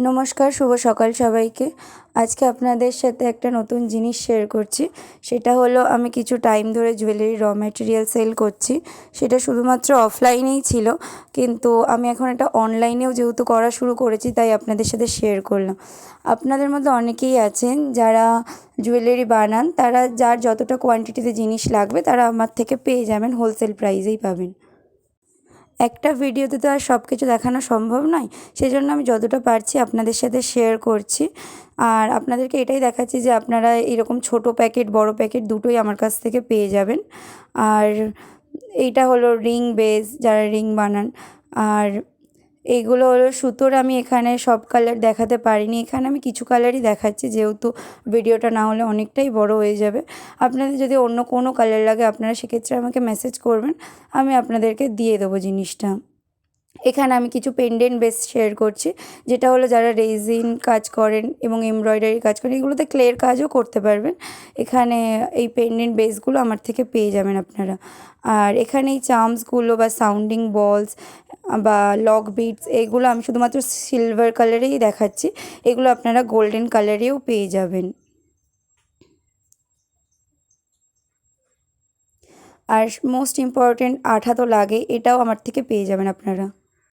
নমস্কার, শুভ সকাল সবাইকে। আজকে আপনাদের সাথে একটা নতুন জিনিস শেয়ার করছি। সেটা হলো আমি কিছু টাইম ধরে জুয়েলারি র ম্যাটেরিয়াল সেল করছি। সেটা শুধুমাত্র অফলাইনেই ছিল, কিন্তু আমি এখন এটা অনলাইনেও যেহেতু করা শুরু করেছি, তাই আপনাদের সাথে শেয়ার করলাম। আপনাদের মধ্যে অনেকেই আছেন যারা জুয়েলারি বানান, তারা যার যতটা কোয়ান্টিটিতে জিনিস লাগবে তারা আমার থেকে পেয়ে যাবেন, হোলসেল প্রাইসেই পাবেন। একটা ভিডিওতে তো আর সব কিছু দেখানো সম্ভব নয়, সেজন্য আমি যতটা পারছি আপনাদের সাথে শেয়ার করছি। আর আপনাদেরকে এটাই দেখাচ্ছি যে আপনারা এরকম ছোট প্যাকেট, বড় প্যাকেট দুটোই আমার কাছ থেকে পেয়ে যাবেন। আর এইটা হলো রিং বেস, যারা রিং বানান। আর এইগুলো হলো সুতোর। আমি এখানে সব কালার দেখাতে পারিনি, এখানে আমি কিছু কালারই দেখাচ্ছি, যেহেতু ভিডিওটা না হলে অনেকটাই বড় হয়ে যাবে। আপনাদের যদি অন্য কোনো কালার লাগে আপনারা সেক্ষেত্রে আমাকে মেসেজ করবেন, আমি আপনাদেরকে দিয়ে দেবো জিনিসটা। এখানে আমি কিছু পেন্ডেন্ট বেস শেয়ার করছি, যেটা হলো যারা রেজিন কাজ করেন এবং এমব্রয়ডারি কাজ করেন, এগুলোতে ক্লের কাজও করতে পারবেন। এখানে এই পেন্ডেন্ট বেসগুলো আমার থেকে পেয়ে যাবেন আপনারা। আর এখানে এই চার্মসগুলো বা সাউন্ডিং বলস বা লক বিটস, এগুলো আমি শুধুমাত্র সিলভার কালারেই দেখাচ্ছি, এগুলো আপনারা গোল্ডেন কালারেও পেয়ে যাবেন। আর মোস্ট ইম্পর্ট্যান্ট আঠা তো লাগে, এটাও আমার থেকে পেয়ে যাবেন আপনারা।